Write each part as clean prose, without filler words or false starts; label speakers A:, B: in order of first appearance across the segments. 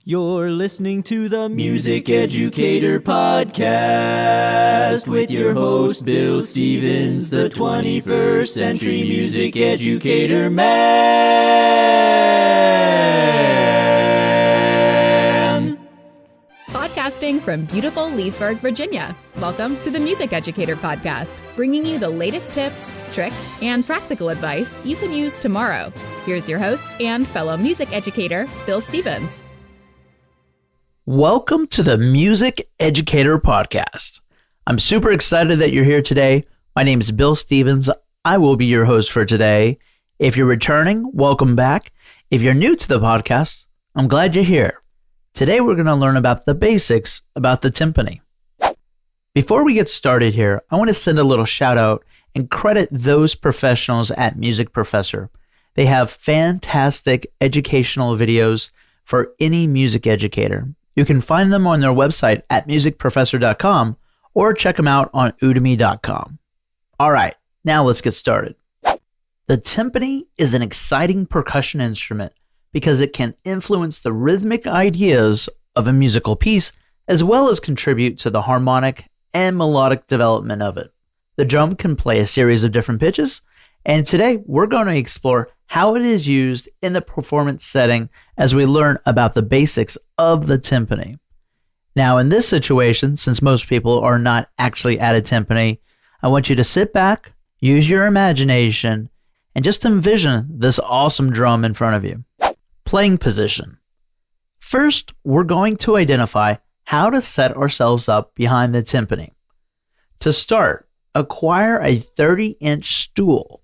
A: You're listening to the Music Educator podcast with your host, Bill Stevens, the 21st century music educator man.
B: Podcasting from beautiful Leesburg, Virginia. Welcome to the Music Educator podcast, bringing you the latest tips, tricks, and practical advice you can use tomorrow. Here's your host and fellow music educator, Bill Stevens.
C: Welcome to the Music Educator Podcast. I'm super excited that you're here today. My name is Bill Stevens. I will be your host for today. If you're returning, welcome back. If you're new to the podcast, I'm glad you're here. Today we're going to learn about the basics about the timpani. Before we get started here, I want to send a little shout out and credit those professionals at MusicProfessor. They have fantastic educational videos for any music educator. You can find them on their website at musicprofessor.com or check them out on udemy.com. All right, now let's get started. The timpani is an exciting percussion instrument because it can influence the rhythmic ideas of a musical piece as well as contribute to the harmonic and melodic development of it. The drum can play a series of different pitches, and today we're going to explore how it is used in the performance setting as we learn about the basics of the timpani. Now, in this situation, since most people are not actually at a timpani, I want you to sit back, use your imagination, and just envision this awesome drum in front of you. Playing position. First, we're going to identify how to set ourselves up behind the timpani. To start, acquire a 30-inch stool.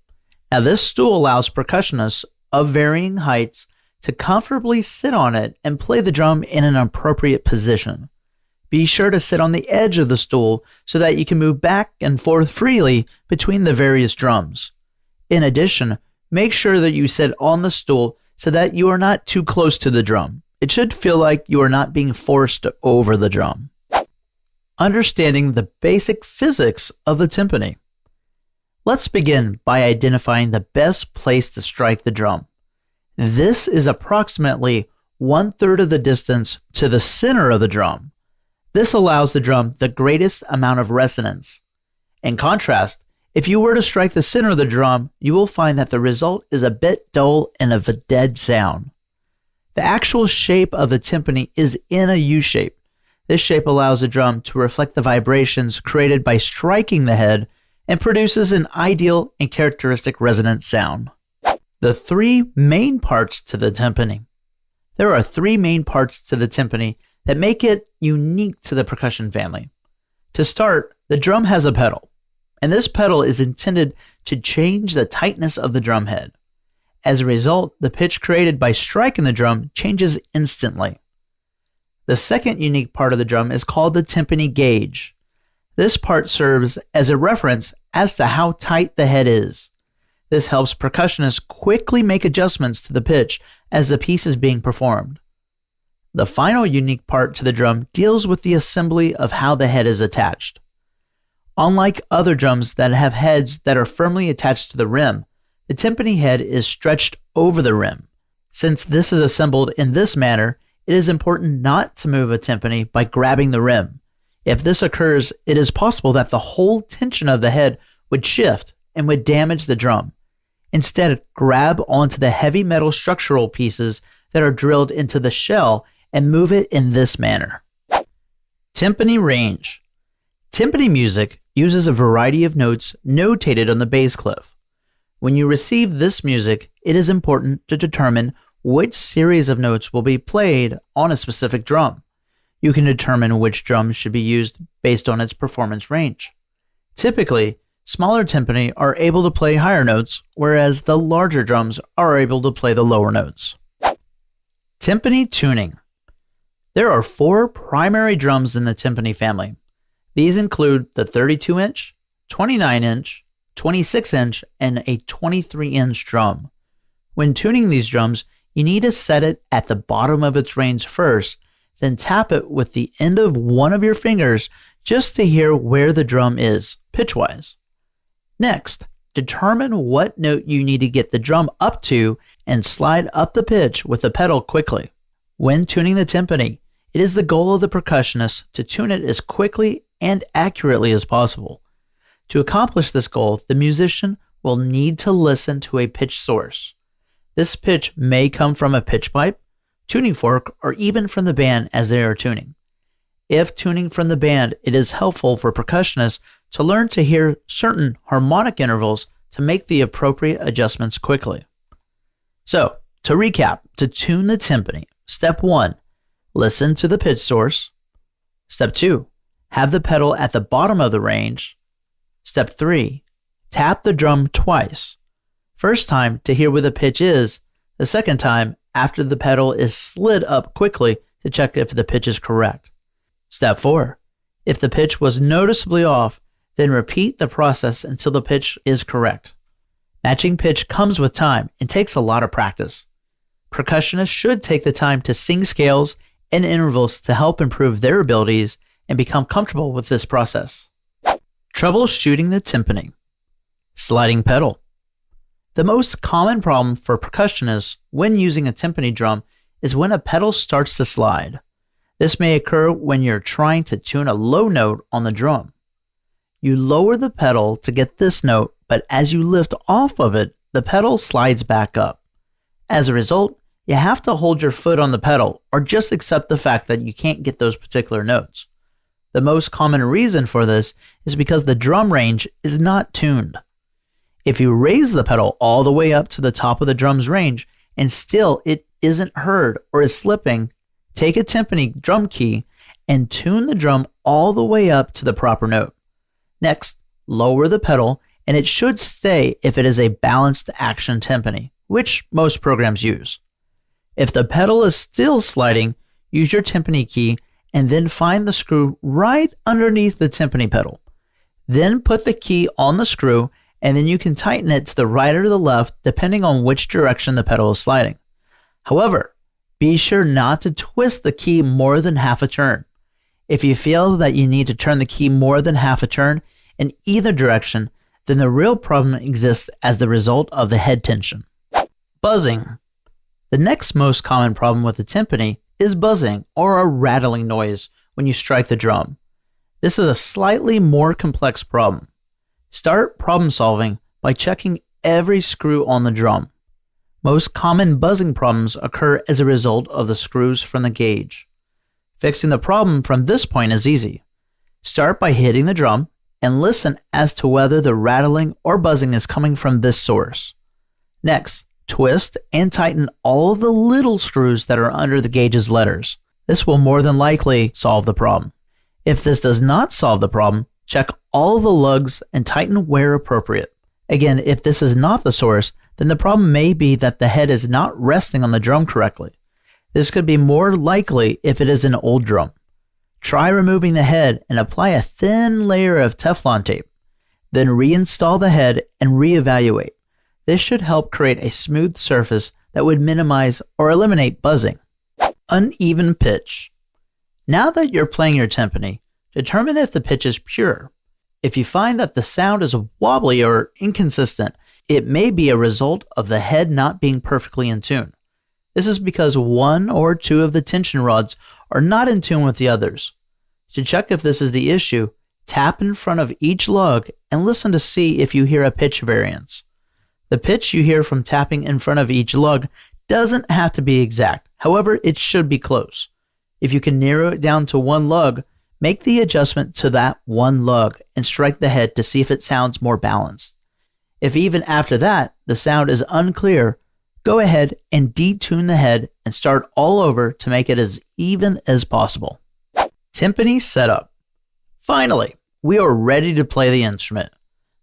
C: Now, this stool allows percussionists of varying heights to comfortably sit on it and play the drum in an appropriate position. Be sure to sit on the edge of the stool so that you can move back and forth freely between the various drums. In addition, make sure that you sit on the stool so that you are not too close to the drum. It should feel like you are not being forced over the drum. Understanding the basic physics of the timpani. Let's begin by identifying the best place to strike the drum. This is approximately 1/3 of the distance to the center of the drum. This allows the drum the greatest amount of resonance. In contrast, if you were to strike the center of the drum, you will find that the result is a bit dull and of a dead sound. The actual shape of the timpani is in a U shape. This shape allows the drum to reflect the vibrations created by striking the head and produces an ideal and characteristic resonant sound. The three main parts to the timpani. There are three main parts to the timpani that make it unique to the percussion family. To start, the drum has a pedal, and this pedal is intended to change the tightness of the drum head. As a result, the pitch created by striking the drum changes instantly. The second unique part of the drum is called the timpani gauge. This part serves as a reference as to how tight the head is. This helps percussionists quickly make adjustments to the pitch as the piece is being performed. The final unique part to the drum deals with the assembly of how the head is attached. Unlike other drums that have heads that are firmly attached to the rim, the timpani head is stretched over the rim. Since this is assembled in this manner, it is important not to move a timpani by grabbing the rim. If this occurs, it is possible that the whole tension of the head would shift and would damage the drum. Instead, grab onto the heavy metal structural pieces that are drilled into the shell and move it in this manner. Timpani range. Timpani music uses a variety of notes notated on the bass clef. When you receive this music, it is important to determine which series of notes will be played on a specific drum. You can determine which drum should be used based on its performance range. Typically, smaller timpani are able to play higher notes, whereas the larger drums are able to play the lower notes. Timpani tuning. There are 4 primary drums in the timpani family. These include the 32-inch, 29-inch, 26-inch, and a 23-inch drum. When tuning these drums, you need to set it at the bottom of its range first, then tap it with the end of one of your fingers just to hear where the drum is, pitch-wise. Next, determine what note you need to get the drum up to and slide up the pitch with the pedal quickly. When tuning the timpani, it is the goal of the percussionist to tune it as quickly and accurately as possible. To accomplish this goal, the musician will need to listen to a pitch source. This pitch may come from a pitch pipe, tuning fork, or even from the band as they are tuning. If tuning from the band, it is helpful for percussionists to learn to hear certain harmonic intervals to make the appropriate adjustments quickly. So, to recap, to tune the timpani, Step 1, listen to the pitch source. Step 2, have the pedal at the bottom of the range. Step 3, tap the drum twice. First time to hear where the pitch is, the second time after the pedal is slid up quickly to check if the pitch is correct. Step 4, if the pitch was noticeably off, then repeat the process until the pitch is correct. Matching pitch comes with time and takes a lot of practice. Percussionists should take the time to sing scales and intervals to help improve their abilities and become comfortable with this process. Troubleshooting the timpani. Sliding pedal. The most common problem for percussionists when using a timpani drum is when a pedal starts to slide. This may occur when you're trying to tune a low note on the drum. You lower the pedal to get this note, but as you lift off of it, the pedal slides back up. As a result, you have to hold your foot on the pedal or just accept the fact that you can't get those particular notes. The most common reason for this is because the drum range is not tuned. If you raise the pedal all the way up to the top of the drum's range and still it isn't heard or is slipping, take a timpani drum key and tune the drum all the way up to the proper note. Next, lower the pedal and it should stay if it is a balanced action timpani, which most programs use. If the pedal is still sliding, use your timpani key and then find the screw right underneath the timpani pedal. Then put the key on the screw and then you can tighten it to the right or the left depending on which direction the pedal is sliding. However, be sure not to twist the key more than half a turn. If you feel that you need to turn the key more than half a turn in either direction, then the real problem exists as the result of the head tension. Buzzing. The next most common problem with the timpani is buzzing or a rattling noise when you strike the drum. This is a slightly more complex problem. Start problem solving by checking every screw on the drum. Most common buzzing problems occur as a result of the screws from the gauge. Fixing the problem from this point is easy. Start by hitting the drum and listen as to whether the rattling or buzzing is coming from this source. Next, twist and tighten all of the little screws that are under the gauge's letters. This will more than likely solve the problem. If this does not solve the problem, check all the lugs and tighten where appropriate. Again, if this is not the source, then the problem may be that the head is not resting on the drum correctly. This could be more likely if it is an old drum. Try removing the head and apply a thin layer of Teflon tape. Then reinstall the head and reevaluate. This should help create a smooth surface that would minimize or eliminate buzzing. Uneven pitch. Now that you're playing your timpani, determine if the pitch is pure. If you find that the sound is wobbly or inconsistent, it may be a result of the head not being perfectly in tune. This is because one or two of the tension rods are not in tune with the others. To check if this is the issue, tap in front of each lug and listen to see if you hear a pitch variance. The pitch you hear from tapping in front of each lug doesn't have to be exact, however, it should be close. If you can narrow it down to one lug, make the adjustment to that one lug and strike the head to see if it sounds more balanced. If even after that the sound is unclear, go ahead and detune the head and start all over to make it as even as possible. Timpani setup. Finally, we are ready to play the instrument.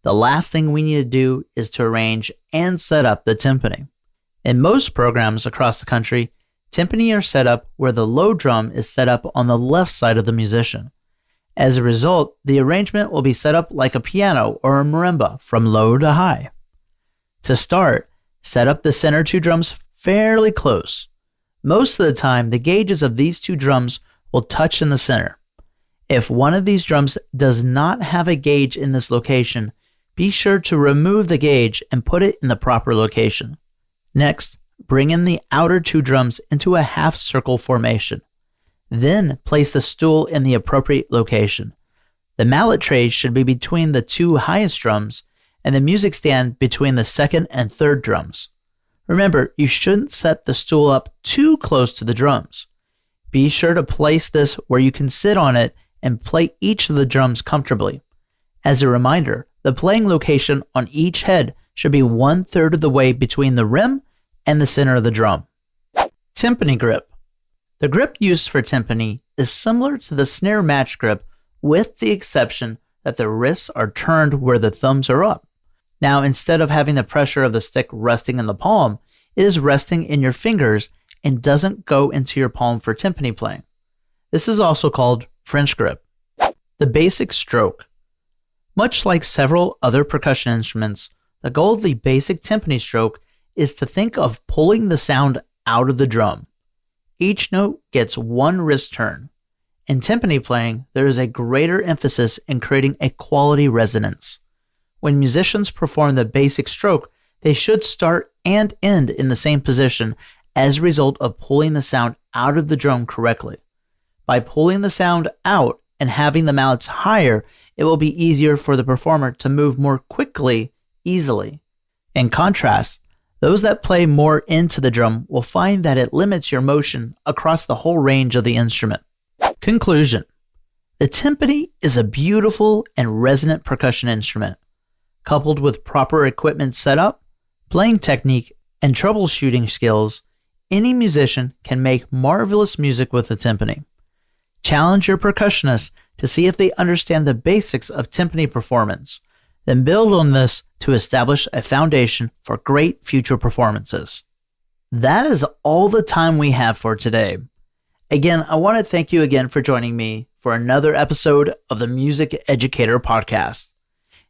C: The last thing we need to do is to arrange and set up the timpani. In most programs across the country, timpani are set up where the low drum is set up on the left side of the musician. As a result, the arrangement will be set up like a piano or a marimba from low to high. To start, set up the center two drums fairly close. Most of the time, the gauges of these two drums will touch in the center. If one of these drums does not have a gauge in this location, be sure to remove the gauge and put it in the proper location. Next, Bring in the outer two drums into a half circle formation. Then place the stool in the appropriate location. The mallet tray should be between the two highest drums and the music stand between the second and third drums. Remember, you shouldn't set the stool up too close to the drums. Be sure to place this where you can sit on it and play each of the drums comfortably. As a reminder, the playing location on each head should be 1/3 of the way between the rim and the center of the drum. Timpani grip. The grip used for timpani is similar to the snare match grip, with the exception that the wrists are turned where the thumbs are up. Now, instead of having the pressure of the stick resting in the palm, it is resting in your fingers and doesn't go into your palm for timpani playing. This is also called French grip. The basic stroke. Much like several other percussion instruments, the goal of the basic timpani stroke is to think of pulling the sound out of the drum. Each note gets one wrist turn. In timpani playing, there is a greater emphasis in creating a quality resonance. When musicians perform the basic stroke, they should start and end in the same position as a result of pulling the sound out of the drum correctly. By pulling the sound out and having the mallets higher, it will be easier for the performer to move more quickly, easily. In contrast, those that play more into the drum will find that it limits your motion across the whole range of the instrument. Conclusion. The timpani is a beautiful and resonant percussion instrument. Coupled with proper equipment setup, playing technique, and troubleshooting skills, any musician can make marvelous music with the timpani. Challenge your percussionists to see if they understand the basics of timpani performance, then build on this to establish a foundation for great future performances. That is all the time we have for today. Again, I want to thank you again for joining me for another episode of the Music Educator podcast.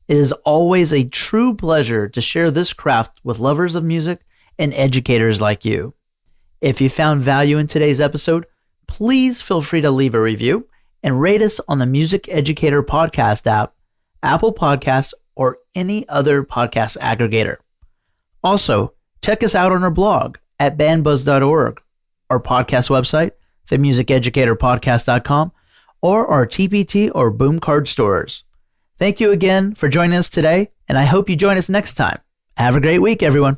C: It is always a true pleasure to share this craft with lovers of music and educators like you. If you found value in today's episode, please feel free to leave a review and rate us on the Music Educator podcast app, Apple Podcasts, or any other podcast aggregator. Also, check us out on our blog at bandbuzz.org, our podcast website, themusiceducatorpodcast.com, or our TPT or Boom Card stores. Thank you again for joining us today, and I hope you join us next time. Have a great week, everyone.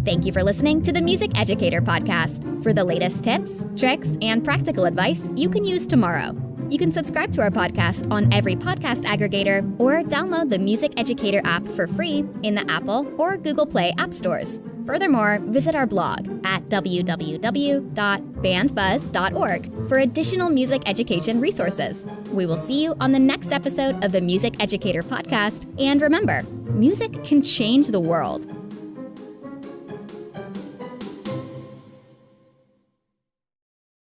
B: Thank you for listening to the Music Educator podcast. For the latest tips, tricks, and practical advice you can use tomorrow. You can subscribe to our podcast on every podcast aggregator or download the Music Educator app for free in the Apple or Google Play app stores. Furthermore, visit our blog at www.bandbuzz.org for additional music education resources. We will see you on the next episode of the Music Educator podcast. And remember, music can change the world.